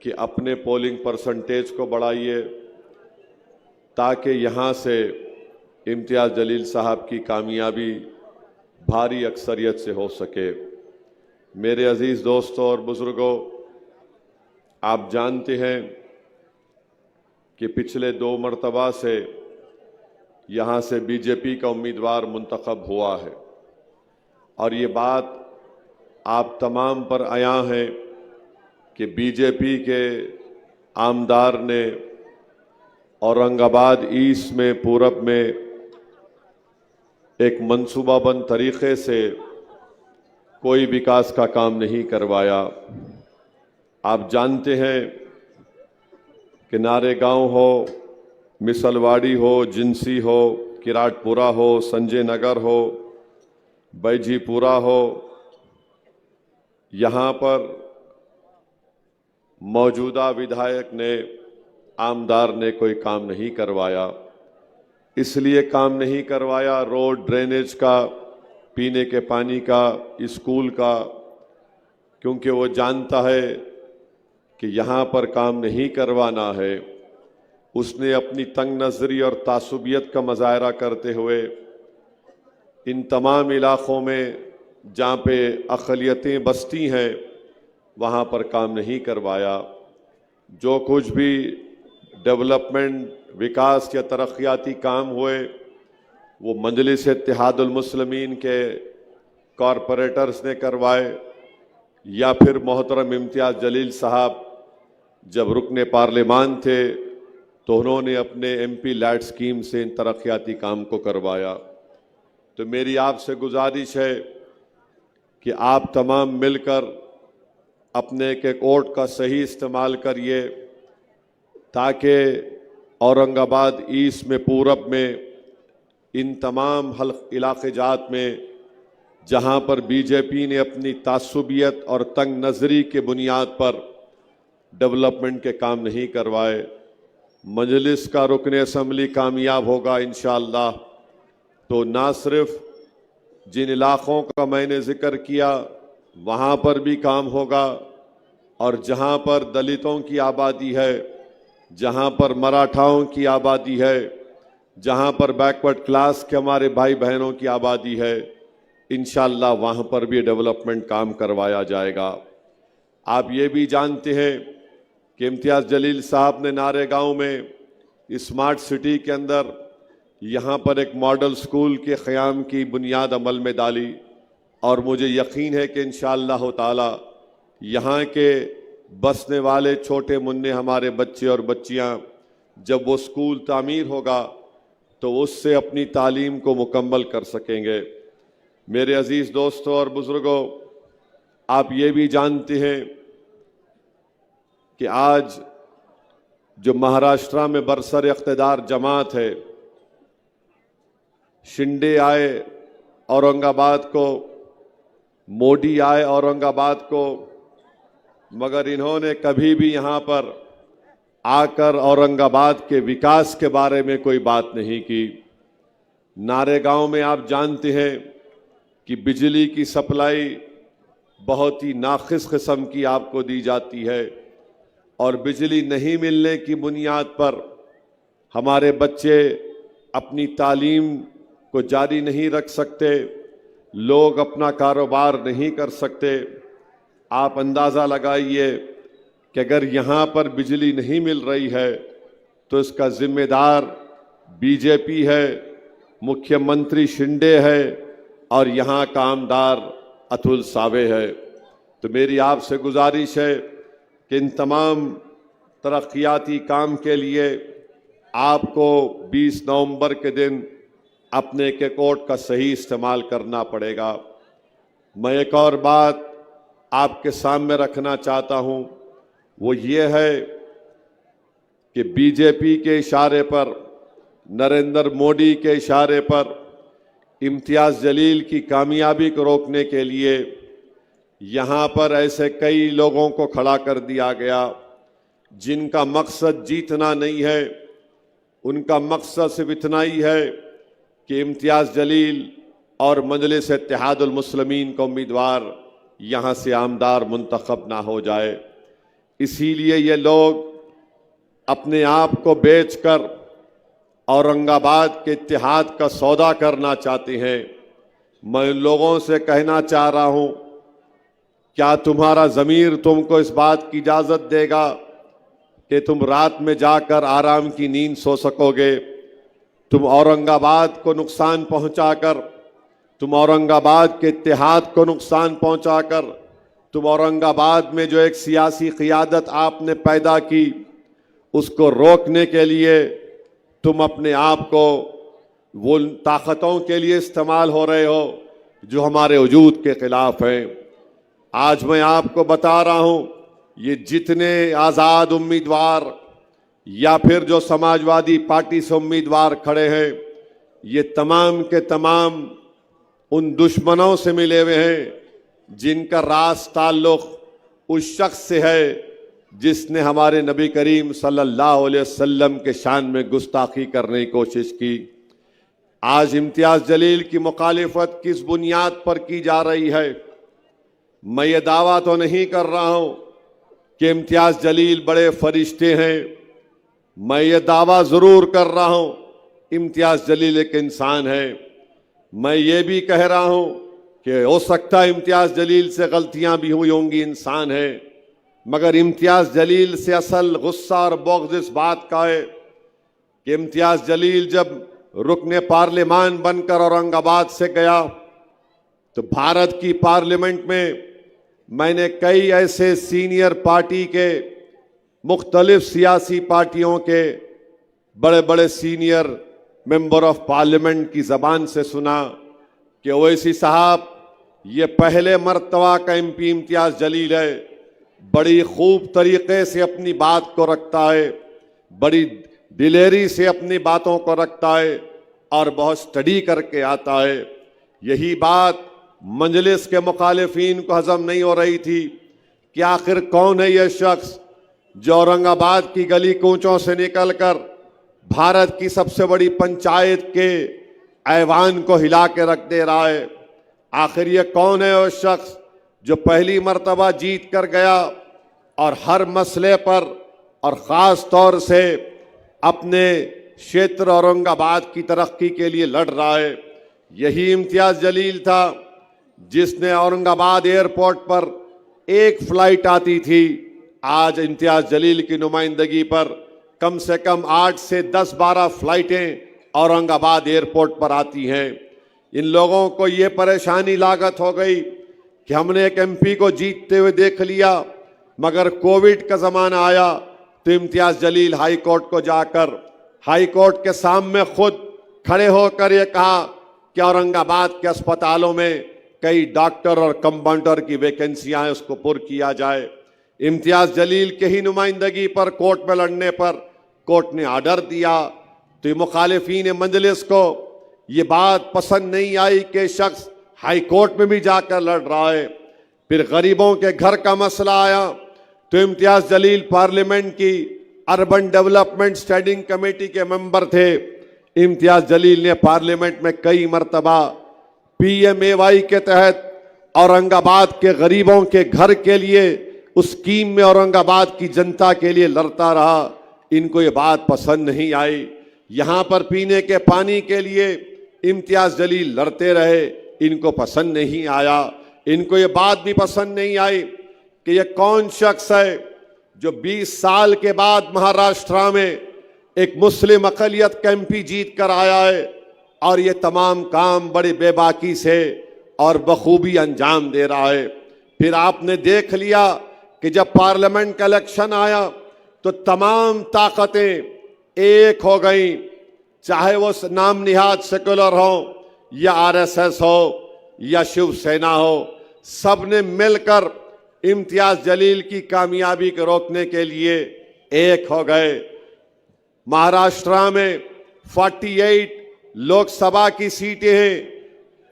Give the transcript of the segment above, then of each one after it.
कि अपने polling percentage को बढ़ाइए ताकि यहाँ से इम्तियाज़ जलील साहब की कामयाबी भारी अक्सरियत से हो सके। मेरे अजीज़ दोस्तों और बुज़ुर्गों, आप जानते हैं कि पिछले 2 मरतबा से यहाँ से बीजेपी का उम्मीदवार मुंतखब हुआ है और ये बात आप तमाम पर आया है कि बीजेपी के आमदार ने औरंगाबाद ईस्ट में पूरब में एक मंसूबाबंद तरीक़े से कोई विकास का काम नहीं करवाया। आप जानते हैं कि नारेगांव हो, मिसलवाड़ी हो, जिंसी हो, किराटपुरा हो, संजय नगर हो, बैजीपुरा हो, यहाँ पर मौजूदा विधायक ने, आमदार ने कोई काम नहीं करवाया। इसलिए काम नहीं करवाया रोड, ड्रेनेज का, पीने के पानी का, स्कूल का, क्योंकि वो जानता है कि यहाँ पर काम नहीं करवाना है। उसने अपनी तंग नज़री और तासुबियत का मुजाहरा करते हुए इन तमाम इलाक़ों में जहाँ पे अक़लियतें बसती हैं वहाँ पर काम नहीं करवाया। जो कुछ भी डेवलपमेंट, विकास या तरक्याती काम हुए वो मजलिस इत्तेहादुल मुस्लिमीन के कॉरपोरेटर्स ने करवाए या फिर मोहतरम इम्तियाज़ जलील साहब जब रुकने पार्लिमान थे तो उन्होंने अपने MP लैट स्कीम से इन तरक्याती काम को करवाया। तो मेरी आपसे गुजारिश है कि आप तमाम मिलकर अपने के वोट का सही इस्तेमाल करिए ताकि औरंगाबाद ईस्ट में, पूरब में, इन तमाम इलाक़े जात में जहाँ पर बीजेपी ने अपनी तासुबियत और तंग नज़री के बुनियाद पर डेवलपमेंट के काम नहीं करवाए, मजलिस का रुकन असम्बली कामयाब होगा इंशाअल्लाह। तो ना सिर्फ जिन इलाक़ों का मैंने ज़िक्र किया वहाँ पर भी काम होगा और जहाँ पर दलितों की आबादी है, जहाँ पर मराठाओं की आबादी है, जहाँ पर बैकवर्ड क्लास के हमारे भाई बहनों की आबादी है, इंशाअल्लाह वहाँ पर भी डेवलपमेंट काम करवाया जाएगा। आप ये भी जानते हैं कि इम्तियाज़ जलील साहब ने नारेगांव में स्मार्ट सिटी के अंदर यहाँ पर एक मॉडल स्कूल के क़याम की बुनियाद अमल में डाली और मुझे यकीन है कि इंशाअल्लाह ताला यहाँ के बसने वाले छोटे मुन्ने हमारे बच्चे और बच्चियाँ जब वो स्कूल तामीर होगा तो उससे अपनी तालीम को मुकम्मल कर सकेंगे। मेरे अजीज़ दोस्तों और बुज़ुर्गों, आप ये भी जानते हैं कि आज जो महाराष्ट्र में बरसर इक़्तिदार जमात है, शिंदे आए औरंगाबाद को, मोदी आए औरंगाबाद को, मगर इन्होंने कभी भी यहाँ पर आकर औरंगाबाद के विकास के बारे में कोई बात नहीं की। नारेगांव में आप जानते हैं कि बिजली की सप्लाई बहुत ही नाक़िस किस्म की आपको दी जाती है और बिजली नहीं मिलने की बुनियाद पर हमारे बच्चे अपनी तालीम को जारी नहीं रख सकते, लोग अपना कारोबार नहीं कर सकते। आप अंदाज़ा लगाइए कि अगर यहाँ पर बिजली नहीं मिल रही है तो इसका जिम्मेदार बीजेपी है, मुख्यमंत्री शिंदे है और यहाँ का आमदार अतुल सावे है। तो मेरी आपसे गुजारिश है कि इन तमाम तरक्याती काम के लिए आपको 20 नवंबर के दिन अपने के कोड का सही इस्तेमाल करना पड़ेगा। मैं एक और बात आपके सामने रखना चाहता हूं, वो ये है कि बीजेपी के इशारे पर, नरेंद्र मोदी के इशारे पर इम्तियाज़ जलील की कामयाबी को रोकने के लिए यहाँ पर ऐसे कई लोगों को खड़ा कर दिया गया जिनका मकसद जीतना नहीं है। उनका मकसद सिर्फ इतना ही है कि इम्तियाज़ जलील और मजलिस इत्तेहादुल मुस्लिमीन का उम्मीदवार यहाँ से आमदार मुंतखब ना हो जाए। इसीलिए ये लोग अपने आप को बेचकर औरंगाबाद के इत्तेहाद का सौदा करना चाहते हैं। मैं उन लोगों से कहना चाह रहा हूं, क्या तुम्हारा ज़मीर तुमको इस बात की इजाज़त देगा कि तुम रात में जाकर आराम की नींद सो सकोगे? तुम औरंगाबाद को नुकसान पहुंचाकर, तुम औरंगाबाद के इत्तेहाद को नुकसान पहुंचाकर, तुम औरंगाबाद में जो एक सियासी क़ियादत आपने पैदा की, उसको रोकने के लिए तुम अपने आप को वो ताकतों के लिए इस्तेमाल हो रहे हो जो हमारे वजूद के खिलाफ हैं। आज मैं आपको बता रहा हूं, ये जितने आज़ाद उम्मीदवार या फिर जो समाजवादी पार्टी से उम्मीदवार खड़े हैं, ये तमाम के तमाम उन दुश्मनों से मिले हुए हैं जिनका रास ताल्लुक़ उस शख्स से है जिसने हमारे नबी करीम सल्लल्लाहु अलैहि वसल्लम के शान में गुस्ताखी करने की कोशिश की। आज इम्तियाज़ जलील की मुखालिफत किस बुनियाद पर की जा रही है? मैं ये दावा तो नहीं कर रहा हूं कि इम्तियाज़ जलील बड़े फरिश्ते हैं। मैं ये दावा ज़रूर कर रहा हूं, इम्तियाज़ जलील एक इंसान है। मैं ये भी कह रहा हूं कि हो सकता है इम्तियाज़ जलील से गलतियां भी हुई होंगी, इंसान है, मगर इम्तियाज़ जलील से असल गुस्सा और बुग़्ज़ इस बात का है कि इम्तियाज़ जलील जब रुकने पार्लिमान बनकर औरंगाबाद से गया तो भारत की पार्लियामेंट में मैंने कई ऐसे सीनियर पार्टी के, मुख्तलिफ सियासी पार्टियों के बड़े बड़े सीनियर मेंबर ऑफ पार्लियामेंट की ज़बान से सुना कि ओवैसी साहब ये पहले मर्तबा का एमपी इम्तियाज़ जलील है, बड़ी खूब तरीके से अपनी बात को रखता है, बड़ी दिलेरी से अपनी बातों को रखता है और बहुत स्टडी करके आता है। यही बात मजलिस के मुखालिफिन को हजम नहीं हो रही थी कि आखिर कौन है यह शख्स जो औरंगाबाद की गली कूचों से निकलकर भारत की सबसे बड़ी पंचायत के ऐवान को हिला के रख दे रहा है। आखिर ये कौन है वह शख्स जो पहली मर्तबा जीत कर गया और हर मसले पर और ख़ास तौर से अपने क्षेत्र औरंगाबाद की तरक्की के लिए लड़ रहा है। यही इम्तियाज़ जलील था जिसने औरंगाबाद एयरपोर्ट पर एक फ़्लाइट आती थी, आज इम्तियाज़ जलील की नुमाइंदगी पर कम से कम 8 से 10-12 फ़्लाइटें औरंगाबाद एयरपोर्ट पर आती हैं। इन लोगों को ये परेशानी लागत हो गई कि हमने एक एमपी को जीतते हुए देख लिया, मगर कोविड का ज़माना आया तो इम्तियाज़ जलील हाई कोर्ट को जाकर हाई कोर्ट के सामने खुद खड़े होकर ये कहा कि औरंगाबाद के अस्पतालों में कई डॉक्टर और कंपाउंडर की वैकेंसियां हैं, उसको पुर किया जाए। इम्तियाज़ जलील के ही नुमाइंदगी पर कोर्ट में लड़ने पर कोर्ट ने आर्डर दिया तो ये मुखालिफिन मजलिस को ये बात पसंद नहीं आई कि शख्स हाई कोर्ट में भी जाकर लड़ रहा है। फिर गरीबों के घर का मसला आया तो इम्तियाज़ जलील पार्लियामेंट की अर्बन डेवलपमेंट स्टैंडिंग कमेटी के मेंबर थे। इम्तियाज़ जलील ने पार्लियामेंट में कई मरतबा PMAY के तहत औरंगाबाद के गरीबों के घर के लिए उस स्कीम में औरंगाबाद की जनता के लिए लड़ता रहा। इनको ये बात पसंद नहीं आई। यहाँ पर पीने के पानी के लिए इम्तियाज़ जलील लड़ते रहे, इनको पसंद नहीं आया। इनको ये बात भी पसंद नहीं आई कि ये कौन शख्स है जो 20 साल के बाद महाराष्ट्र में एक मुस्लिम अक़लियत का MP जीत कर आया है और ये तमाम काम बड़ी बेबाकी से और बखूबी अंजाम दे रहा है। फिर आपने देख लिया कि जब पार्लियामेंट का इलेक्शन आया तो तमाम ताकतें एक हो गई, चाहे वो नाम निहाद सेकुलर हो या RSS हो या शिवसेना हो, सब ने मिलकर इम्तियाज़ जलील की कामयाबी को रोकने के लिए एक हो गए। महाराष्ट्र में 48 लोकसभा की सीटें हैं,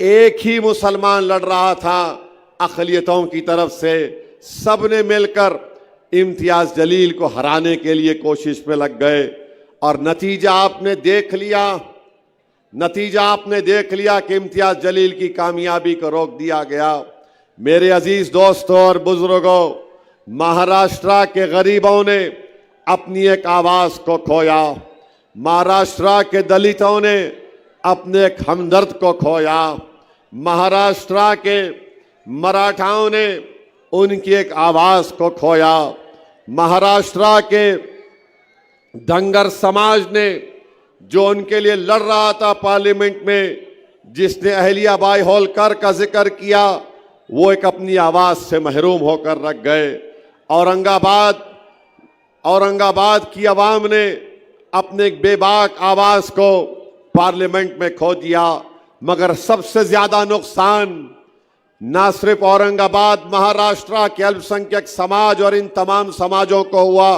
एक ही मुसलमान लड़ रहा था अक़लियतों की तरफ से। सब ने मिलकर इम्तियाज़ जलील को हराने के लिए कोशिश में लग गए और नतीजा आपने देख लिया कि इम्तियाज़ जलील की कामयाबी को रोक दिया गया। मेरे अजीज दोस्तों और बुजुर्गों, महाराष्ट्र के गरीबों ने अपनी एक आवाज को खोया, महाराष्ट्र के दलितों ने अपने एक हमदर्द को खोया, महाराष्ट्र के मराठाओं ने उनकी एक आवाज को खोया, महाराष्ट्र के धनगर समाज ने जो उनके लिए लड़ रहा था पार्लियामेंट में, जिसने अहल्याबाई होलकर का जिक्र किया, वो एक अपनी आवाज से महरूम होकर रख गए। औरंगाबाद की आवाम ने अपने एक बेबाक आवाज को पार्लियामेंट में खो दिया। मगर सबसे ज्यादा नुकसान ना सिर्फ औरंगाबाद महाराष्ट्र के अल्पसंख्यक समाज और इन तमाम समाजों को हुआ,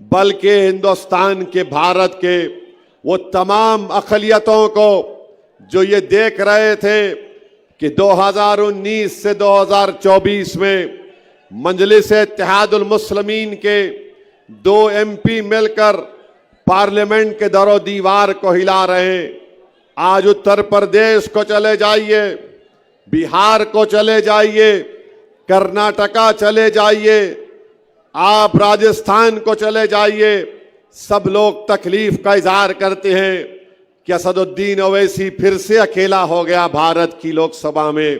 बल्कि हिंदुस्तान के, भारत के वो तमाम अक़लियतों को जो ये देख रहे थे कि 2019 से 2024 में मजलिस-ए-इत्तेहादुल मुस्लिमीन के 2 MP मिलकर पार्लियामेंट के दरो दीवार को हिला रहे हैं। आज उत्तर प्रदेश को चले जाइए, बिहार को चले जाइए, कर्नाटका चले जाइए, आप राजस्थान को चले जाइए, सब लोग तकलीफ का इजहार करते हैं कि असदुद्दीन ओवैसी फिर से अकेला हो गया भारत की लोकसभा में।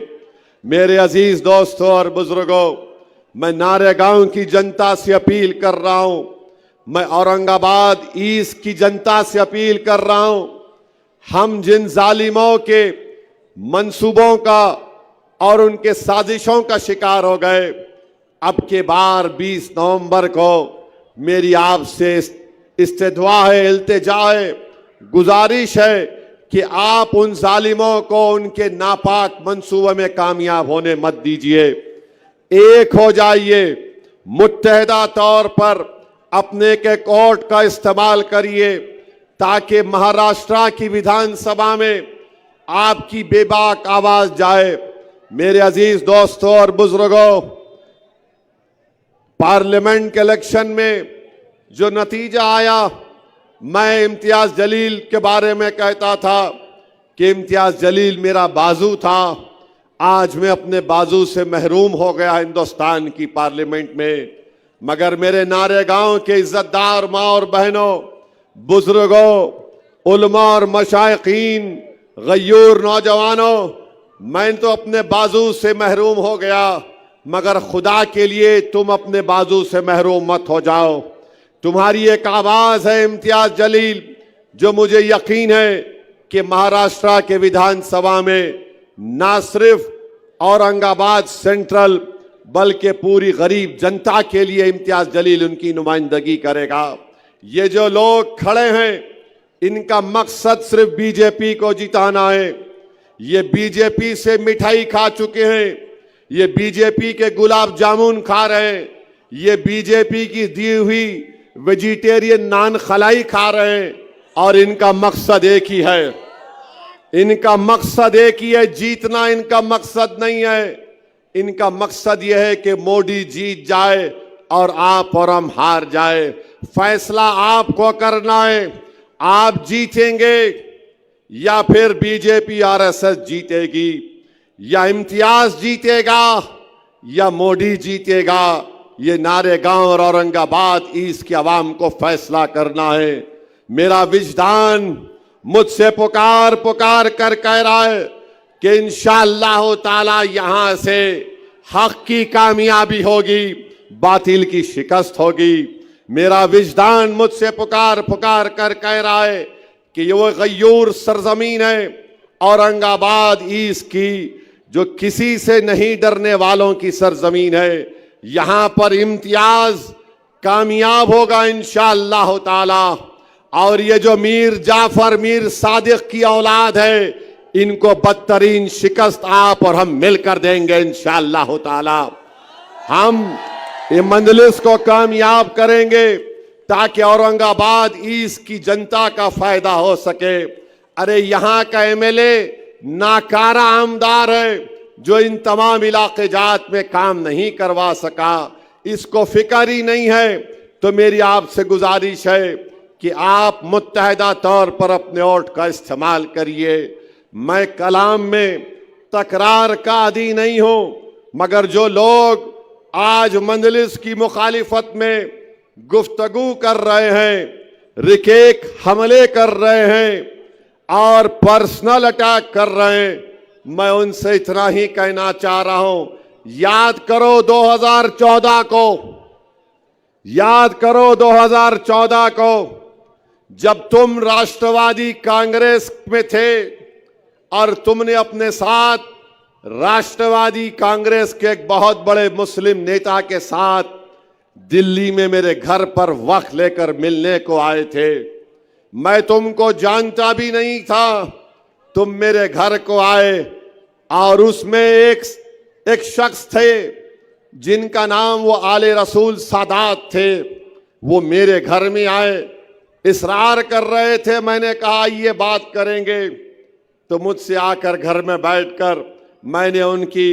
मेरे अजीज दोस्तों और बुजुर्गों, मैं नारेगांव की जनता से अपील कर रहा हूं, मैं औरंगाबाद ईस्ट की जनता से अपील कर रहा हूं, हम जिन जालिमों के मंसूबों का और उनके साजिशों का शिकार हो गए, अब के बार 20 नवंबर को मेरी आपसे इस्तिदवा है, इल्तिजा है, गुजारिश है कि आप उन जालिमों को उनके नापाक मंसूबे में कामयाब होने मत दीजिए। एक हो जाइए, मुत्तहिदा तौर पर अपने के कोर्ट का इस्तेमाल करिए ताकि महाराष्ट्र की विधानसभा में आपकी बेबाक आवाज जाए। मेरे अजीज दोस्तों और बुजुर्गों, पार्लियामेंट के इलेक्शन में जो नतीजा आया, मैं इम्तियाज जलील के बारे में कहता था कि इम्तियाज जलील मेरा बाजू था, आज मैं अपने बाजू से महरूम हो गया हिंदुस्तान की पार्लियामेंट में। मगर मेरे नारेगांव के इज्जतदार माँ और बहनों, बुजुर्गों, उलमा और मशाइखीन, गयूर नौजवानों, मैं तो अपने बाजू से महरूम हो गया, मगर खुदा के लिए तुम अपने बाजू से महरूम मत हो जाओ। तुम्हारी एक आवाज है इम्तियाज जलील, जो मुझे यकीन है कि महाराष्ट्र के विधानसभा में ना सिर्फ औरंगाबाद सेंट्रल बल्कि पूरी गरीब जनता के लिए इम्तियाज जलील उनकी नुमाइंदगी करेगा। ये जो लोग खड़े हैं, इनका मकसद सिर्फ बीजेपी को जिताना है। ये बीजेपी से मिठाई खा चुके हैं, ये बीजेपी के गुलाब जामुन खा रहे हैं, ये बीजेपी की दी हुई वेजिटेरियन नान खलाई खा रहे हैं, और इनका मकसद एक ही है, इनका मकसद एक ही है, जीतना इनका मकसद नहीं है। इनका मकसद यह है कि मोदी जीत जाए और आप और हम हार जाए। फैसला आपको करना है, आप जीतेंगे या फिर बीजेपी आरएसएस जीतेगी, या इम्तियाज जीतेगा या मोदी जीतेगा। ये नारेगांव और औरंगाबाद ईस्ट की आवाम को फैसला करना है। मेरा विजदान मुझसे पुकार पुकार कर कह रहा है कि इंशाअल्लाह ताला यहां से हक की कामयाबी होगी, बातिल की शिकस्त होगी। मेरा विजदान मुझसे पुकार पुकार कर कह रहा है कि ये वो गयूर सरजमीन है औरंगाबाद ईस्ट की, जो किसी से नहीं डरने वालों की सरजमीन है। यहां पर इम्तियाज कामयाब होगा इंशाअल्लाह ताला। और ये जो मीर जाफर मीर सादिक की औलाद है, इनको बदतरीन शिकस्त आप और हम मिलकर देंगे इंशाअल्लाह ताला। हम ये मंजलिस को कामयाब करेंगे ताकि औरंगाबाद ईस्ट की जनता का फायदा हो सके। अरे यहां का एमएलए नाकारा आमदार है, जो इन तमाम इलाके जात में काम नहीं करवा सका, इसको फिक्र ही नहीं है। तो मेरी आपसे गुजारिश है कि आप मुत्तहिदा तौर पर अपने वोट का इस्तेमाल करिए। मैं कलाम में तकरार का आदी नहीं हूं, मगर जो लोग आज मंजलिस की मुखालिफत में गुफ्तगू कर रहे हैं, रिकेक हमले कर रहे हैं और पर्सनल अटैक कर रहे हैं। मैं उनसे इतना ही कहना चाह रहा हूं, याद करो 2014 को, याद करो 2014 को, जब तुम राष्ट्रवादी कांग्रेस में थे और तुमने अपने साथ राष्ट्रवादी कांग्रेस के एक बहुत बड़े मुस्लिम नेता के साथ दिल्ली में मेरे घर पर वक्त लेकर मिलने को आए थे। मैं तुमको जानता भी नहीं था, तुम मेरे घर को आए और उसमें एक शख्स थे जिनका नाम वो आले रसूल सादात थे। वो मेरे घर में आए, इसरार कर रहे थे। मैंने कहा ये बात करेंगे, तो मुझसे आकर घर में बैठकर मैंने उनकी,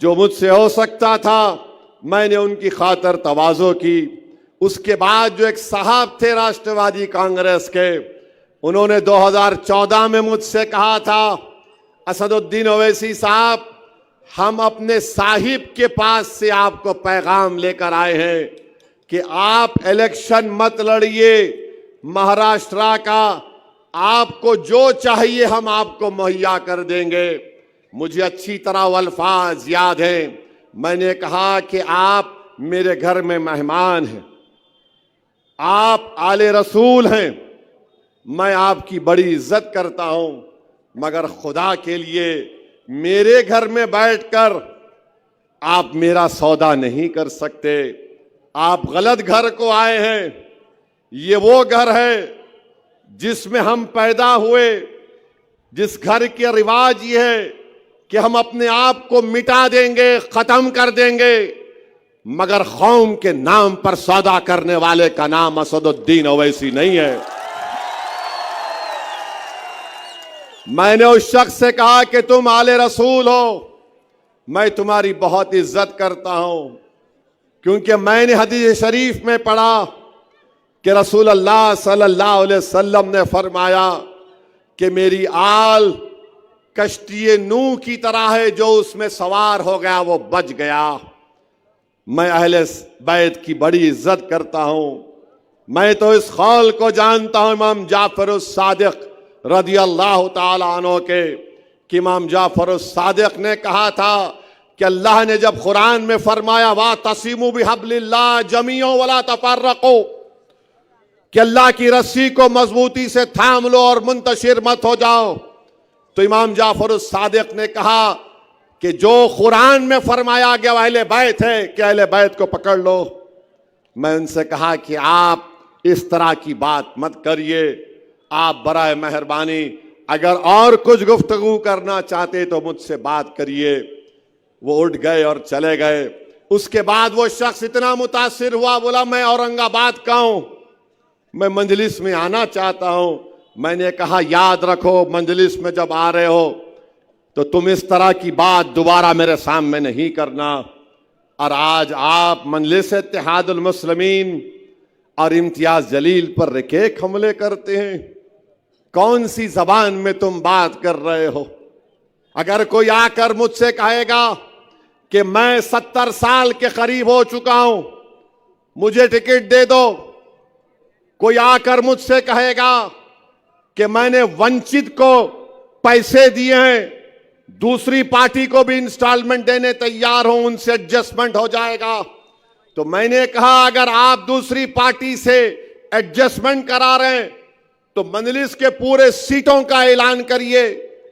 जो मुझसे हो सकता था, मैंने उनकी खातर तवाज़ो की। उसके बाद जो एक साहब थे राष्ट्रवादी कांग्रेस के, उन्होंने 2014 में मुझसे कहा था, असदुद्दीन ओवैसी साहब, हम अपने साहिब के पास से आपको पैगाम लेकर आए हैं कि आप इलेक्शन मत लड़िए महाराष्ट्र का, आपको जो चाहिए हम आपको मुहैया कर देंगे। मुझे अच्छी तरह वो अल्फाज याद हैं। मैंने कहा कि आप मेरे घर में मेहमान हैं, आप आले रसूल हैं, मैं आपकी बड़ी इज्जत करता हूं, मगर खुदा के लिए मेरे घर में बैठकर आप मेरा सौदा नहीं कर सकते। आप गलत घर को आए हैं। ये वो घर है जिसमें हम पैदा हुए, जिस घर के रिवाज ये है कि हम अपने आप को मिटा देंगे, खत्म कर देंगे, मगर कौम के नाम पर सौदा करने वाले का नाम असदुद्दीन ओवैसी नहीं है। मैंने उस शख्स से कहा कि तुम आले रसूल हो, मैं तुम्हारी बहुत इज्जत करता हूं, क्योंकि मैंने हदीस शरीफ में पढ़ा कि रसूल अल्लाह सल्लल्लाहु अलैहि वसल्लम ने फरमाया कि मेरी आल कश्ती नूह की तरह है, जो उसमें सवार हो गया वो बच गया। मैं अहले बैत की बड़ी इज्जत करता हूं। मैं तो इस कौल को जानता हूं इमाम जाफर सादिक रदी अल्लाह ताला अन्हु के, कि इमाम जाफर सादिक ने कहा था कि अल्लाह ने जब कुरान में फरमाया वा तसीमु बिहब्लिल्लाह जमीओ वला तफर्रको, कि अल्लाह की रस्सी को मजबूती से थाम लो और मुंतशिर मत हो जाओ, तो इमाम जाफर सादिक ने कहा कि जो कुरान में फरमाया गया अहले बैत है, कि अहले बैत को पकड़ लो। मैं उनसे कहा कि आप इस तरह की बात मत करिए, आप बराए मेहरबानी अगर और कुछ गुफ्तगू करना चाहते तो मुझसे बात करिए। वो उठ गए और चले गए। उसके बाद वो शख्स इतना मुतासिर हुआ, बोला मैं औरंगाबाद का हूं, मैं मंजलिस में आना चाहता हूं। मैंने कहा याद रखो, मंजलिस में जब आ रहे हो तो तुम इस तरह की बात दोबारा मेरे सामने नहीं करना। और आज आप मंजलिस इत्तेहादुल मुस्लिमीन और इम्तियाज जलील पर रिकेक हमले करते हैं। कौन सी जबान में तुम बात कर रहे हो? अगर कोई आकर मुझसे कहेगा कि मैं 70 साल के करीब हो चुका हूं, मुझे टिकट दे दो, कोई आकर मुझसे कहेगा कि मैंने वंचित को पैसे दिए हैं, दूसरी पार्टी को भी इंस्टॉलमेंट देने तैयार हूं, उनसे एडजस्टमेंट हो जाएगा, तो मैंने कहा अगर आप दूसरी पार्टी से एडजस्टमेंट करा रहे हैं तो मंजलिस के पूरे सीटों का ऐलान करिए,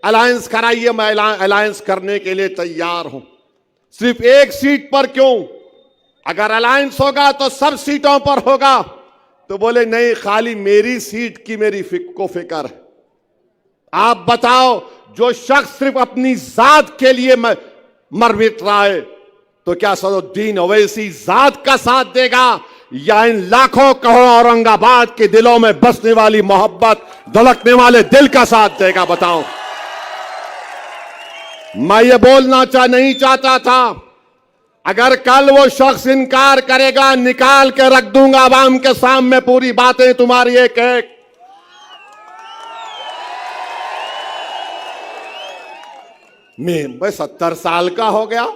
अलायंस कराइए, मैं अलायंस करने के लिए तैयार हूं। सिर्फ एक सीट पर क्यों? अगर अलायंस होगा तो सब सीटों पर होगा। तो बोले नहीं, खाली मेरी सीट की मेरी को फिक्र है। आप बताओ, जो शख्स सिर्फ अपनी जात के लिए मर मिट रहा है, तो क्या असदुद्दीन ओवैसी जात का साथ देगा या इन लाखों करोड़ों औरंगाबाद के दिलों में बसने वाली मोहब्बत, धड़कने वाले दिल का साथ देगा? बताओ। मैं ये बोलना नहीं चाहता था, अगर कल वो शख्स इनकार करेगा, निकाल के रख दूंगा आवाम के सामने पूरी बातें तुम्हारी एक एक। मैं 70 साल का हो गया,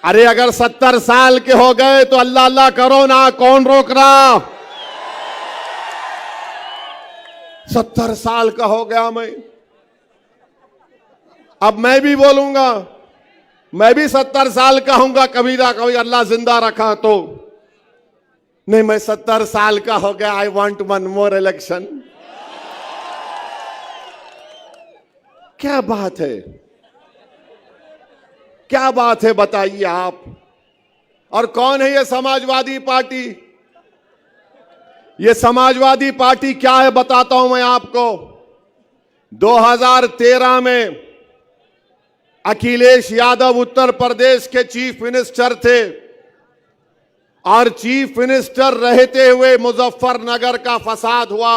अरे अगर 70 साल के हो गए तो अल्लाह अल्लाह करो ना, कौन रोक रहा। 70 साल का हो गया मैं, अब मैं भी बोलूंगा, मैं भी 70 साल का हूंगा कभी ना कभी, अल्लाह जिंदा रखा तो। नहीं, मैं 70 साल का हो गया, I want one more election. क्या बात है, क्या बात है, बताइए आप। और कौन है ये समाजवादी पार्टी? ये समाजवादी पार्टी क्या है बताता हूं मैं आपको। 2013 में अखिलेश यादव उत्तर प्रदेश के चीफ मिनिस्टर थे और चीफ मिनिस्टर रहते हुए मुजफ्फरनगर का फसाद हुआ।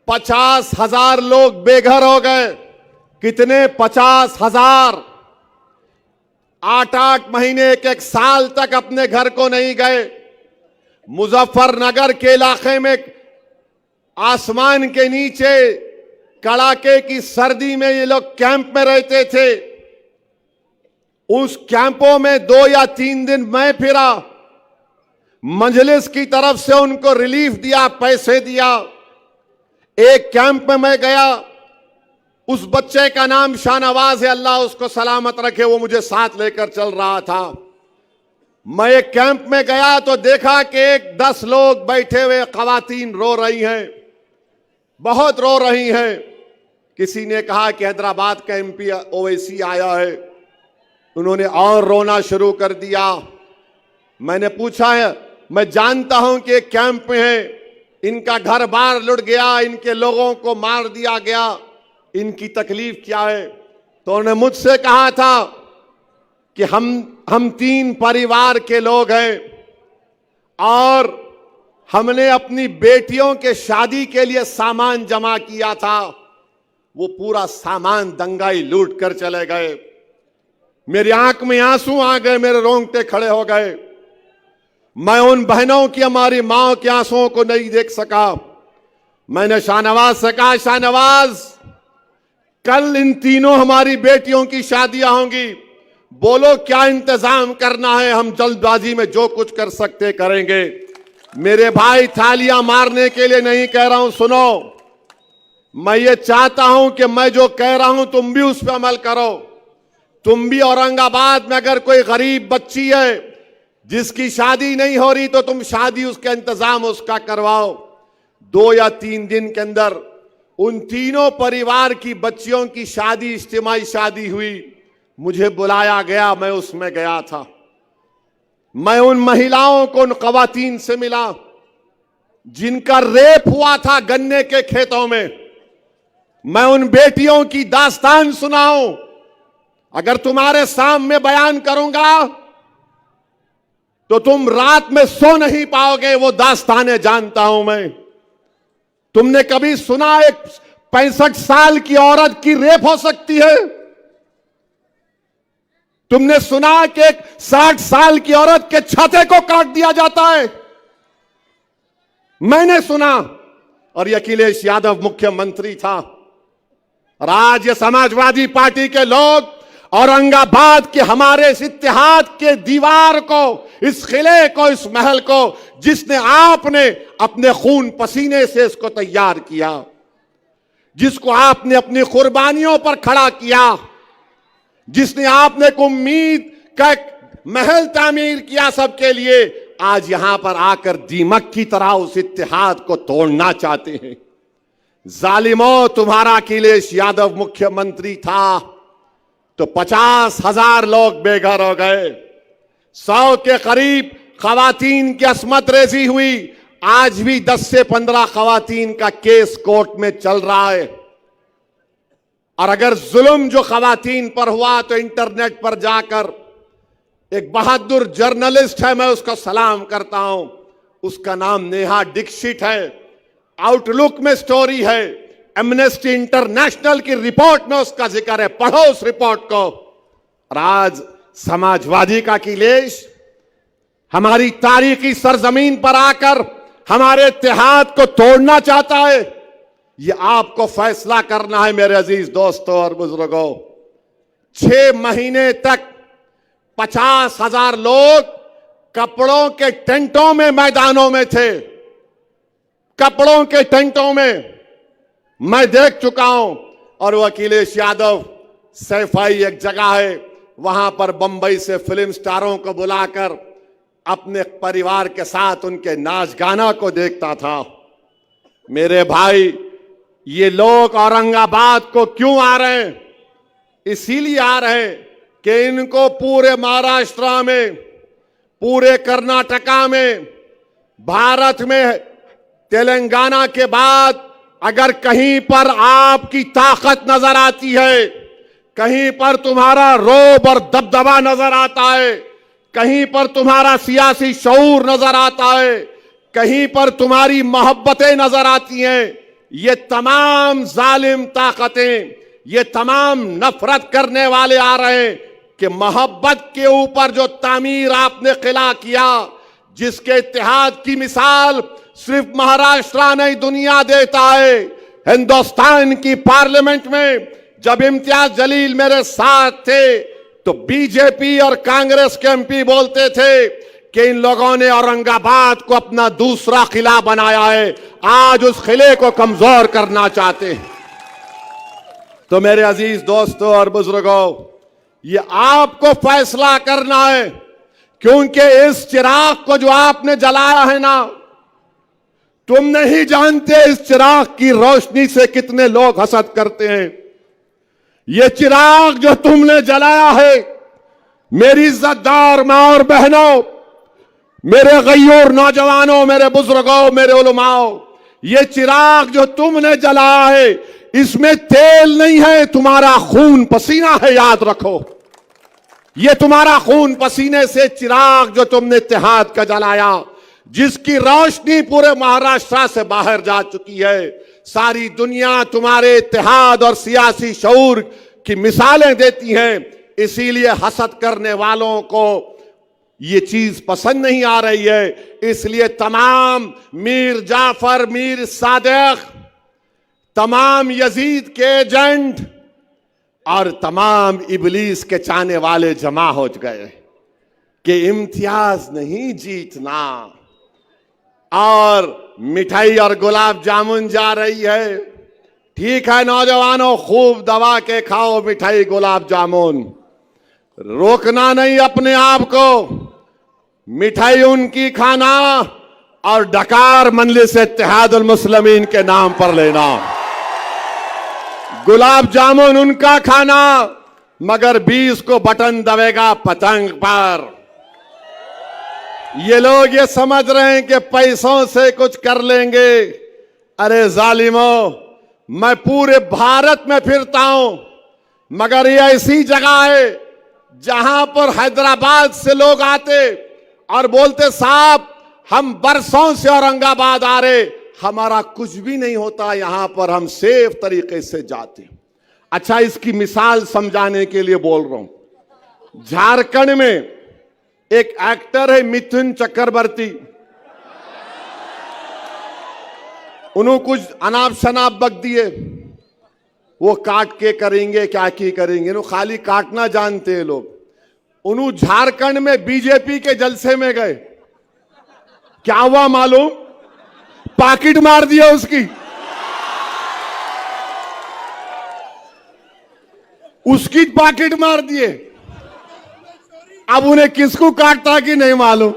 50,000 लोग बेघर हो गए। कितने? 50,000। 8-8 महीने, एक साल तक अपने घर को नहीं गए। मुजफ्फरनगर के इलाके में आसमान के नीचे कड़ाके की सर्दी में ये लोग कैंप में रहते थे। उस कैंपों में 2 या 3 दिन मैं फिरा। मजलिस की तरफ से उनको रिलीफ दिया, पैसे दिया। एक कैंप में मैं गया, उस बच्चे का नाम शाहनवाज है, अल्लाह उसको सलामत रखे, वो मुझे साथ लेकर चल रहा था। मैं एक कैंप में गया तो देखा कि 10 लोग बैठे हुए, खवातीन रो रही हैं, बहुत रो रही हैं। किसी ने कहा कि हैदराबाद का एमपी ओवैसी आया है, उन्होंने और रोना शुरू कर दिया। मैंने पूछा है, मैं जानता हूं कि एक कैंप में है, इनका घर बार लुट गया, इनके लोगों को मार दिया गया, इनकी तकलीफ क्या है? तो उन्होंने मुझसे कहा था कि हम 3 परिवार के लोग हैं और हमने अपनी बेटियों के शादी के लिए सामान जमा किया था, वो पूरा सामान दंगाई लूट कर चले गए। मेरी आंख में आंसू आ गए, मेरे रोंगटे खड़े हो गए। मैं उन बहनों की, हमारी मां के आंसुओं को नहीं देख सका। मैंने शाहनवाज से कहा, शाहनवाज कल इन तीनों हमारी बेटियों की शादियां होंगी, बोलो क्या इंतजाम करना है, हम जल्दबाजी में जो कुछ कर सकते करेंगे। मेरे भाई, थालियां मारने के लिए नहीं कह रहा हूं, सुनो। मैं ये चाहता हूं कि मैं जो कह रहा हूं तुम भी उस पर अमल करो। तुम भी औरंगाबाद में अगर कोई गरीब बच्ची है जिसकी शादी नहीं हो रही तो तुम शादी, उसका इंतजाम उसका करवाओ। 2 या 3 दिन के अंदर उन तीनों परिवार की बच्चियों की शादी, इज्तिमाई शादी हुई। मुझे बुलाया गया, मैं उसमें गया था। मैं उन महिलाओं को, उन खवातीन से मिला जिनका रेप हुआ था गन्ने के खेतों में। मैं उन बेटियों की दास्तान सुनाऊं, अगर तुम्हारे सामने बयान करूंगा तो तुम रात में सो नहीं पाओगे। वो दास्तानें जानता हूं मैं। तुमने कभी सुना एक 65 साल की औरत की रेप हो सकती है? तुमने सुना कि एक 60 साल की औरत के छाते को काट दिया जाता है? मैंने सुना। और अखिलेश यादव मुख्यमंत्री था। और आज ये समाजवादी पार्टी के लोग औरंगाबाद के हमारे इस इत्तेहाद के दीवार को, इस किले को, इस महल को, जिसने आपने अपने खून पसीने से इसको तैयार किया, जिसको आपने अपनी कुर्बानियों पर खड़ा किया, जिसने आपने एक उम्मीद का महल तामीर किया सबके लिए, आज यहां पर आकर दीमक की तरह उस इत्तेहाद को तोड़ना चाहते हैं। जालिमों, तुम्हारा अखिलेश यादव मुख्यमंत्री था तो 50,000 लोग बेघर हो गए। 100 के करीब खवातीन की अस्मत रेजी हुई। आज भी 10 से 15 खवातीन का केस कोर्ट में चल रहा है। और अगर जुल्म जो खवातीन पर हुआ तो इंटरनेट पर जाकर एक बहादुर जर्नलिस्ट है, मैं उसको सलाम करता हूं, उसका नाम नेहा दीक्षित है। आउटलुक में स्टोरी है, एमनेस्टी इंटरनेशनल की रिपोर्ट में उसका जिक्र है, पढ़ो उस रिपोर्ट को। और आज समाजवादी का अखिलेश हमारी तारीखी सरजमीन पर आकर हमारे इत्तेहाद को तोड़ना चाहता है। ये आपको फैसला करना है मेरे अजीज दोस्तों और बुजुर्गों। 6 महीने तक 50,000 लोग कपड़ों के टेंटों में मैदानों में थे। कपड़ों के टेंटों में मैं देख चुका हूं। और वो अखिलेश यादव सैफाई एक जगह है, वहां पर बंबई से फिल्म स्टारों को बुलाकर अपने परिवार के साथ उनके नाच गाना को देखता था। मेरे भाई, ये लोग औरंगाबाद को क्यों आ रहे हैं? इसीलिए आ रहे हैं कि इनको पूरे महाराष्ट्र में, पूरे कर्नाटका में, भारत में, तेलंगाना के बाद अगर कहीं पर आपकी ताकत नजर आती है, कहीं पर तुम्हारा रोब और दबदबा नजर आता है, कहीं पर तुम्हारा सियासी शऊर नजर आता है, कहीं पर तुम्हारी मोहब्बतें नजर आती हैं, ये तमाम जालिम ताकतें, ये तमाम नफरत करने वाले आ रहे हैं कि मोहब्बत के ऊपर जो तामीर आपने किला किया, जिसके इत्तेहाद की मिसाल सिर्फ महाराष्ट्र नहीं दुनिया देता है। हिंदुस्तान की पार्लियामेंट में जब इम्तियाज जलील मेरे साथ थे तो बीजेपी और कांग्रेस के एमपी बोलते थे कि इन लोगों ने औरंगाबाद को अपना दूसरा किला बनाया है, आज उस किले को कमजोर करना चाहते हैं। तो मेरे अजीज दोस्तों और बुजुर्गों, ये आपको फैसला करना है, क्योंकि इस चिराग को जो आपने जलाया है ना, तुम नहीं जानते इस चिराग की रोशनी से कितने लोग हसद करते हैं। ये चिराग जो तुमने जलाया है, मेरी इज्जतदार मां और बहनों, मेरे गयूर नौजवानों, मेरे बुजुर्गों, मेरे उलमाओं, ये चिराग जो तुमने जलाया है, इसमें तेल नहीं है, तुम्हारा खून पसीना है, याद रखो। ये तुम्हारा खून पसीने से चिराग जो तुमने इत्तेहाद का जलाया, जिसकी रोशनी पूरे महाराष्ट्र से बाहर जा चुकी है, सारी दुनिया तुम्हारे इत्तेहाद और सियासी शऊर की मिसालें देती हैं। इसीलिए हसद करने वालों को ये चीज पसंद नहीं आ रही है। इसलिए तमाम मीर जाफर, मीर सादिक, तमाम यजीद के एजेंट और तमाम इबलीस के चाहने वाले जमा हो गए कि इम्तियाज नहीं जीतना, और मिठाई और गुलाब जामुन जा रही है। ठीक है नौजवानों, खूब दबा के खाओ मिठाई गुलाब जामुन, रोकना नहीं अपने आप को। मिठाई उनकी खाना और डकार मजलिस इत्तेहादुल मुस्लिमीन के नाम पर लेना। गुलाब जामुन उनका खाना, मगर 20 को बटन दबेगा पतंग पर। ये लोग ये समझ रहे हैं कि पैसों से कुछ कर लेंगे। अरे जालिमों, मैं पूरे भारत में फिरता हूं, मगर ये ऐसी जगह है जहां पर हैदराबाद से लोग आते और बोलते साहब हम बरसों से औरंगाबाद आ रहे, हमारा कुछ भी नहीं होता, यहां पर हम सेफ तरीके से जाते। अच्छा, इसकी मिसाल समझाने के लिए बोल रहा हूं। झारखंड में एक एक्टर है मिथुन चक्रवर्ती, उन्होंने कुछ अनाप शनाप बक दिए, वो काट के करेंगे क्या की करेंगे, वो खाली काटना जानते हैं लोग। उन्होंने झारखंड में बीजेपी के जलसे में गए, क्या हुआ मालूम? पाकिट मार दिया उसकी। उसकी पाकिट मार दिए। अब उन्हें किसको काटता कि नहीं मालूम।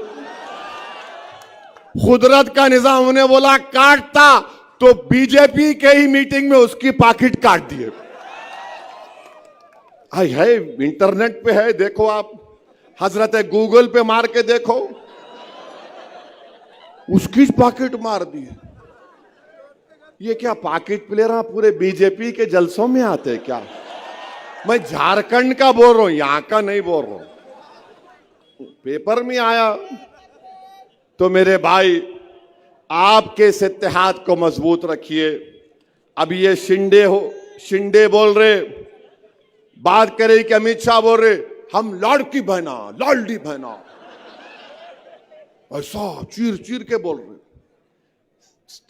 कुदरत का निजाम, उन्हें बोला काटता तो बीजेपी के ही मीटिंग में उसकी पाकिट काट दिए। है इंटरनेट पे है, देखो आप, हजरत गूगल पे मार के देखो, उसकी पाकिट मार दी। ये क्या पाकिट प्लेयर पूरे बीजेपी के जलसों में आते हैं क्या? मैं झारखंड का बोल रहा हूं, यहां का नहीं बोल रहा हूं। पेपर में आया। तो मेरे भाई, आपके इस इत्तेहाद को मजबूत रखिए। अब ये शिंदे बोल रहे, बात करे कि अमित शाह बोल रहे हम लाडकी बहना, लाडली बहना, ऐसा चीर चीर के बोल रहे।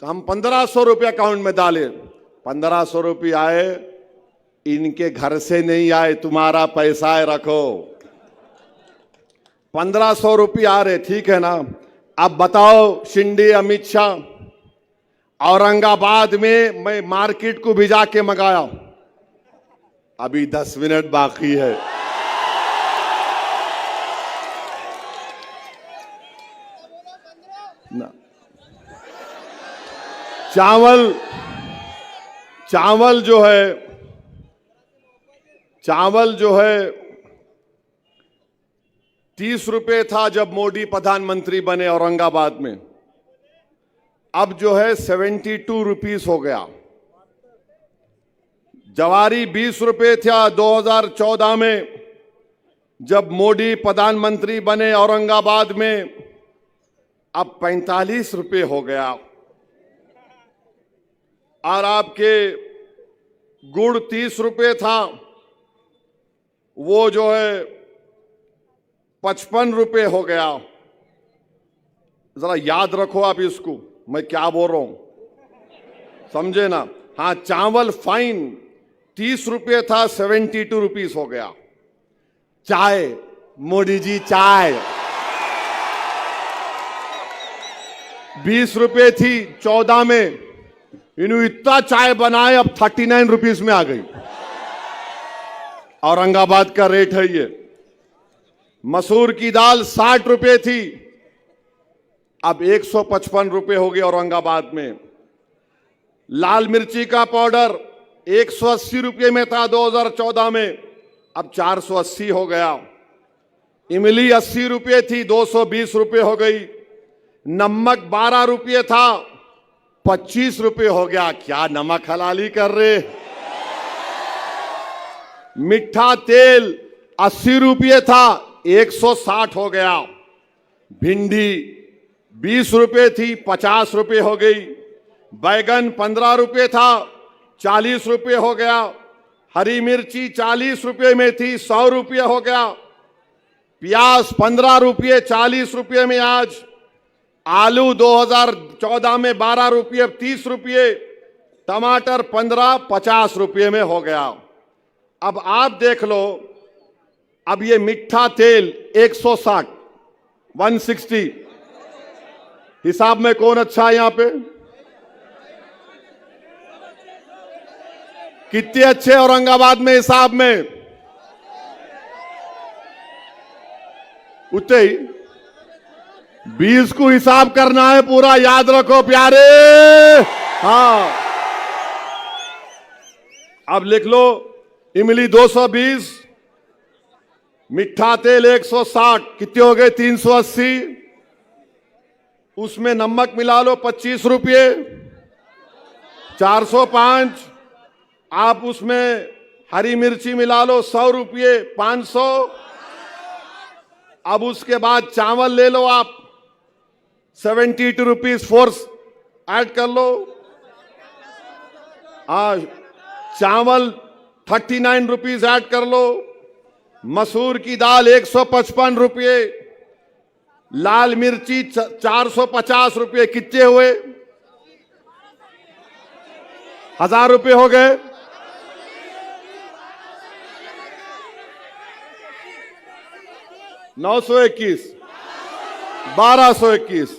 हम 1500 रुपये अकाउंट में डाले, 1500 रुपये आए, इनके घर से नहीं आए, तुम्हारा पैसा है रखो। 1500 आ रहे, ठीक है ना। अब बताओ शिंदे अमित शाह, औरंगाबाद में मैं मार्केट को भी जाके मंगाया, अभी 10 मिनट बाकी है। ना चावल जो है 30 रुपए था जब मोदी प्रधानमंत्री बने औरंगाबाद में, अब जो है 72 रुपीस हो गया। जवारी 20 रुपए था 2014 में जब मोदी प्रधानमंत्री बने औरंगाबाद में, अब 45 रुपए हो गया। और आपके गुड़ 30 रुपए था, वो जो है 55 रुपए हो गया। जरा याद रखो आप इसको, मैं क्या बोल रहा हूं, समझे ना। हाँ, चावल फाइन 30 रुपए था, 72 रुपीस हो गया। चाय, मोदी जी चाय 20 रुपए थी 14 में, इन्होंने इतना चाय बनाए अब 39 रुपीस में आ गई। औरंगाबाद का रेट है ये। मसूर की दाल 60 रुपए थी, अब 155 रुपए हो गई औरंगाबाद में। लाल मिर्ची का पाउडर 180 रुपए में था 2014 में, अब 480 हो गया। इमली 80 रुपए थी, 220 रुपए हो गई। नमक 12 रुपए था, 25 रुपए हो गया। क्या नमक हलाली कर रहे। मीठा तेल 80 रुपए था, 160 हो गया। भिंडी 20 रुपए थी, 50 रुपए हो गई। बैगन 15 रुपए था, 40 रुपए हो गया। हरी मिर्ची 40 रुपए में थी, 100 रुपए हो गया। प्याज 15 रुपए, 40 रुपए में आज। आलू 2014 में 12 रुपये, 30 रुपये। टमाटर 15, 50 रुपये में हो गया। अब आप देख लो, अब ये मीठा तेल 160, 160 हिसाब में कौन अच्छा है यहां पे? कितने अच्छे औरंगाबाद में हिसाब में? उतने ही 20 को हिसाब करना है पूरा, याद रखो प्यारे। हाँ, अब लिख लो, इमली 220, मीठा तेल 160, कितने हो गए? 380। उसमें नमक मिला लो 25 रुपये, 405। आप उसमें हरी मिर्ची मिला लो 100 रुपये, 500। अब उसके बाद चावल ले लो आप 72 रुपीज, फोर्स ऐड कर लो। चावल 39 रुपीज ऐड कर लो। मसूर की दाल 155 रुपये। लाल मिर्ची 450 रुपये। कितने हुए? 1000 रुपये हो गए। नौ 921, 1221।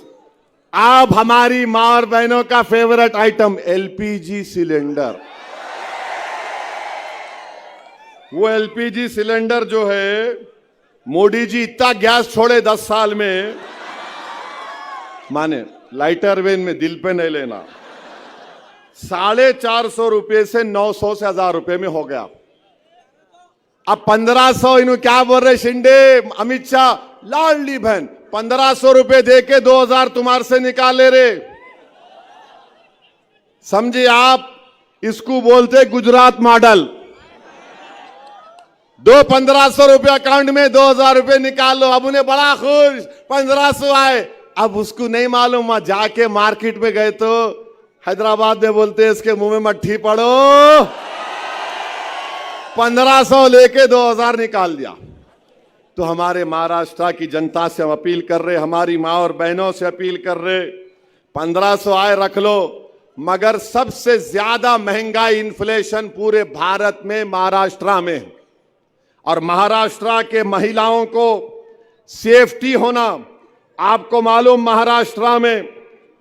अब हमारी मां और बहनों का फेवरेट आइटम एलपीजी सिलेंडर। वो एलपीजी सिलेंडर जो है, मोदी जी इतना गैस छोड़े 10 साल में, माने लाइटर वेन में, दिल पे नहीं लेना, 450 रुपये से 900 से 1000 रुपये में हो गया। अब 1500, इन्हों क्या बोल रहे शिंदे अमित शाह, लाडली बहन 1500 रुपए दे के 2000 तुम्हारे से निकाल ले रहे। समझे आप? इसको बोलते गुजरात मॉडल। 1500 रुपए अकाउंट में, 2000 रुपए निकाल लो। अब उन्हें बड़ा खुश, 1500 आए। अब उसको नहीं मालूम, वहां जाके मार्केट में गए तो हैदराबाद में बोलते इसके मुंह में मट्ठी पड़ो, 1500 लेके 2000 निकाल दिया। तो हमारे महाराष्ट्र की जनता से हम अपील कर रहे, हमारी माँ और बहनों से अपील कर रहे, 1500 आए रख लो, मगर सबसे ज्यादा महंगाई इन्फ्लेशन पूरे भारत में महाराष्ट्र में है। और महाराष्ट्र के महिलाओं को सेफ्टी होना। आपको मालूम महाराष्ट्र में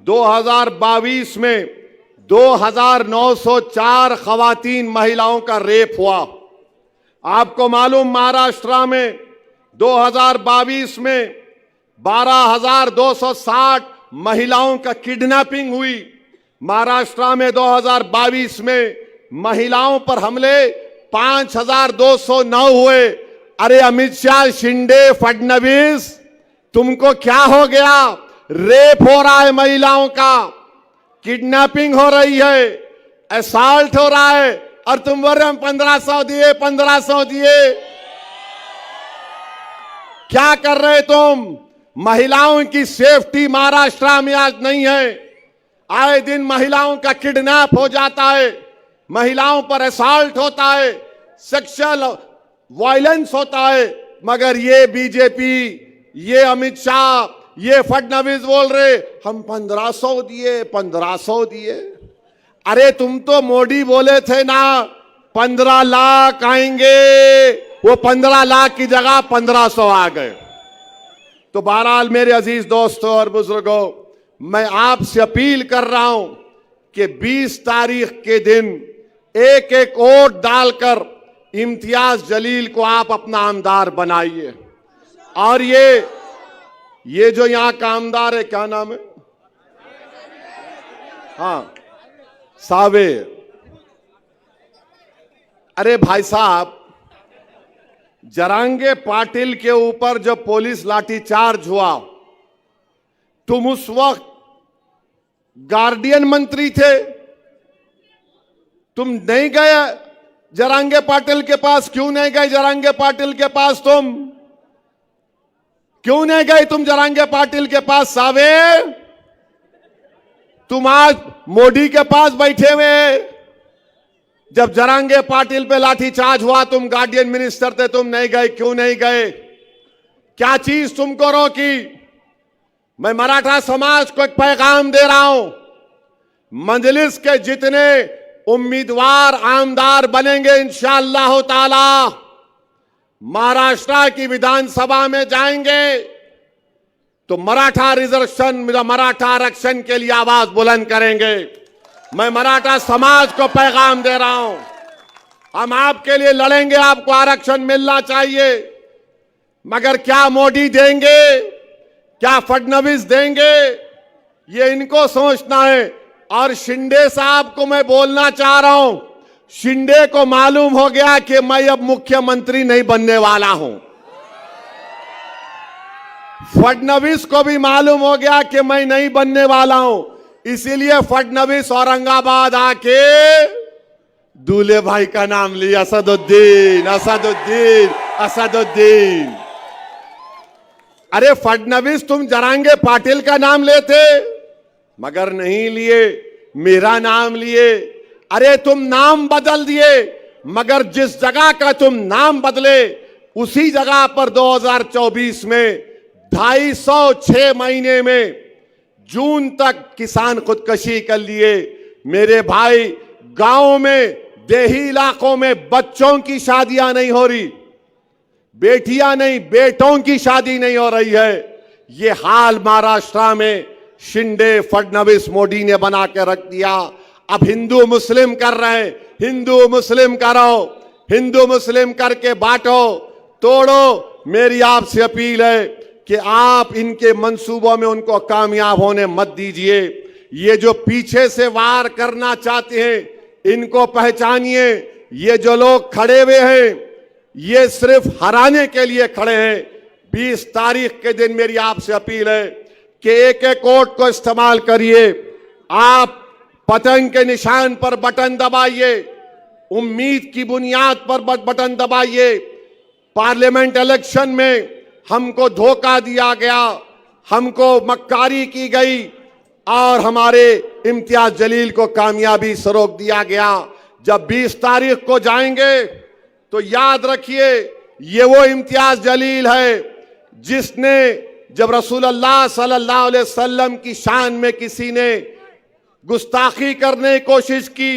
2022 में 2904 खवातीन महिलाओं का रेप हुआ। आपको मालूम महाराष्ट्र में 2022 में 12,260 महिलाओं का किडनैपिंग हुई। महाराष्ट्र में 2022 में महिलाओं पर हमले 5,209 हुए। अरे अमित शाह, शिंदे, फडणवीस, तुमको क्या हो गया? रेप हो रहा है महिलाओं का, किडनैपिंग हो रही है, असॉल्ट हो रहा है, और तुम बोल रहे हम 1500 दिए, 1500 दिए। क्या कर रहे तुम? महिलाओं की सेफ्टी महाराष्ट्र में आज नहीं है। आए दिन महिलाओं का किडनैप हो जाता है, महिलाओं पर असॉल्ट होता है, सेक्सुअल वायलेंस होता है। मगर ये बीजेपी, ये अमित शाह, ये फडणवीस बोल रहे हम 1500 दिए, 1500 दिए। अरे तुम तो मोदी बोले थे ना 15 लाख आएंगे, वो 15 लाख की जगह 1500 आ गए। तो बहरहाल मेरे अजीज दोस्तों और बुजुर्गों, मैं आपसे अपील कर रहा हूं कि 20 तारीख के दिन एक एक वोट डालकर इम्तियाज जलील को आप अपना आमदार बनाइए। और ये जो यहां का आमदार है, क्या नाम है? हाँ, सावेर। अरे भाई साहब, जरांगे पाटिल के ऊपर जब पुलिस लाठीचार्ज हुआ, तुम उस वक्त गार्डियन मंत्री थे, तुम नहीं गए जरांगे पाटिल के पास? क्यों नहीं गए जरांगे पाटिल के पास? तुम क्यों नहीं गए तुम जरांगे पाटिल के पास? सावेर, तुम आज मोदी के पास बैठे हुए। जब जरांगे पाटिल पे लाठीचार्ज हुआ, तुम गार्डियन मिनिस्टर थे, तुम नहीं गए। क्यों नहीं गए? क्या चीज तुमको रोकी? मैं मराठा समाज को एक पैगाम दे रहा हूं, मजलिस के जितने उम्मीदवार आमदार बनेंगे इंशाअल्लाह ताला, महाराष्ट्र की विधानसभा में जाएंगे तो मराठा रिजर्वेशन, मराठा आरक्षण के लिए आवाज बुलंद करेंगे। मैं मराठा समाज को पैगाम दे रहा हूं, हम आपके लिए लड़ेंगे, आपको आरक्षण मिलना चाहिए। मगर क्या मोदी देंगे, क्या फडणवीस देंगे, ये इनको सोचना है। और शिंदे साहब को मैं बोलना चाह रहा हूं, शिंदे को मालूम हो गया कि मैं अब मुख्यमंत्री नहीं बनने वाला हूं। फडणवीस को भी मालूम हो गया कि मैं नहीं बनने वाला हूं। इसीलिए फडणवीस औरंगाबाद आके दूल्हे भाई का नाम लिया, असदुद्दीन, असदुद्दीन, असदुद्दीन। अरे फडणवीस, तुम जरांगे पाटिल का नाम लेते, मगर नहीं लिए, मेरा नाम लिए। अरे तुम नाम बदल दिए, मगर जिस जगह का तुम नाम बदले उसी जगह पर 2024 में 256 महीने में जून तक किसान खुदकशी कर लिए। मेरे भाई, गांव में, देही इलाकों में बच्चों की शादियां नहीं हो रही, बेटियां नहीं, बेटों की शादी नहीं हो रही है। ये हाल महाराष्ट्र में शिंदे, फडणवीस, मोदी ने बना के रख दिया। अब हिंदू मुस्लिम कर रहे हैं, हिंदू मुस्लिम करो, हिंदू मुस्लिम करके बांटो, तोड़ो। मेरी आपसे अपील है कि आप इनके मंसूबों में उनको कामयाब होने मत दीजिए। ये जो पीछे से वार करना चाहते हैं, इनको पहचानिए। ये जो लोग खड़े हुए हैं, ये सिर्फ हराने के लिए खड़े हैं। 20 तारीख के दिन मेरी आपसे अपील है कि एक एक वोट को इस्तेमाल करिए। आप पतंग के निशान पर बटन दबाइए, उम्मीद की बुनियाद पर बटन दबाइए। पार्लियामेंट इलेक्शन में हमको धोखा दिया गया, हमको मक्कारी की गई और हमारे इम्तियाज जलील को कामयाबी से रोक दिया गया। जब 20 तारीख को जाएंगे तो याद रखिए, ये वो इम्तियाज जलील है जिसने जब रसूलुल्लाह सल्लल्लाहु अलैहि वसल्लम की शान में किसी ने गुस्ताखी करने की कोशिश की,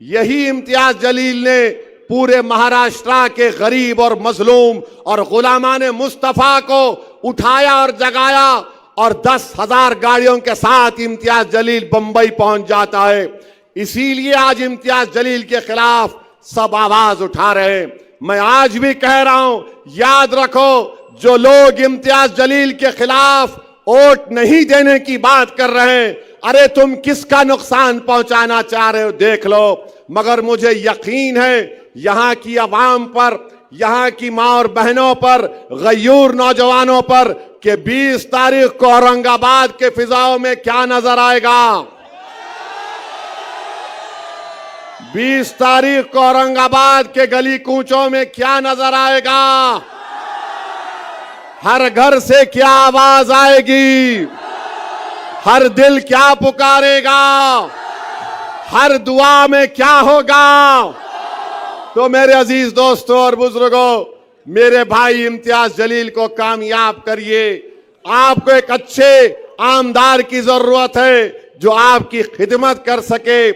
यही इम्तियाज जलील ने पूरे महाराष्ट्र के गरीब और मजलूम और गुलामान मुस्तफा को उठाया और जगाया और 10,000 गाड़ियों के साथ इम्तियाज जलील बंबई पहुंच जाता है। इसीलिए आज इम्तियाज जलील के खिलाफ सब आवाज उठा रहे हैं। मैं आज भी कह रहा हूं, याद रखो, जो लोग इम्तियाज जलील के खिलाफ वोट नहीं देने की बात कर रहे हैं, अरे तुम किसका नुकसान पहुंचाना चाह रहे हो देख लो। मगर मुझे यकीन है यहां की आवाम पर, यहां की मां और बहनों पर, गयूर नौजवानों पर कि 20 तारीख को औरंगाबाद के फिजाओं में क्या नजर आएगा। 20 तारीख को औरंगाबाद के गली कूचों में क्या नजर आएगा। हर घर से क्या आवाज आएगी, हर दिल क्या पुकारेगा, हर दुआ में क्या होगा। तो मेरे अजीज दोस्तों और बुजुर्गों, मेरे भाई इम्तियाज जलील को कामयाब करिए। आपको एक अच्छे आमदार की जरूरत है जो आपकी खिदमत कर सके।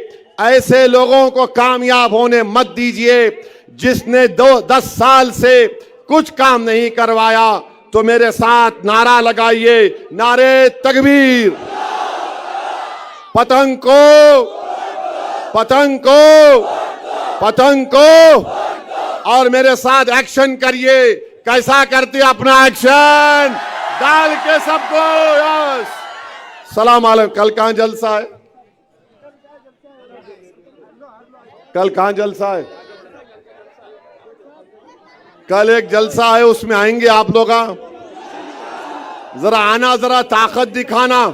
ऐसे लोगों को कामयाब होने मत दीजिए। जिसने 10 साल से कुछ काम नहीं करवाया, तो मेरे साथ नारा लगाइए, नारे तकबीर। पतंग को, पतंग को, पतंग को। और मेरे साथ एक्शन करिए। कैसा करते अपना एक्शन डाल के सबको। यस, सलाम अलैकुम। कल कहां जलसा है? कल कहां जलसा है? कल एक जलसा है, उसमें आएंगे आप लोग। जरा आना, जरा ताकत दिखाना।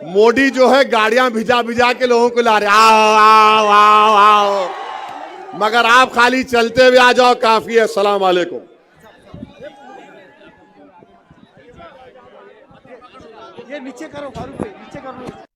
मोदी जो है गाड़ियां भिजा भिजा के लोगों को ला रहे, आओ आओ आओ आओ, मगर आप खाली चलते हुए आ जाओ, काफी है। सलाम अलैकुम। ये नीचे करो फारूक भाई, नीचे करो।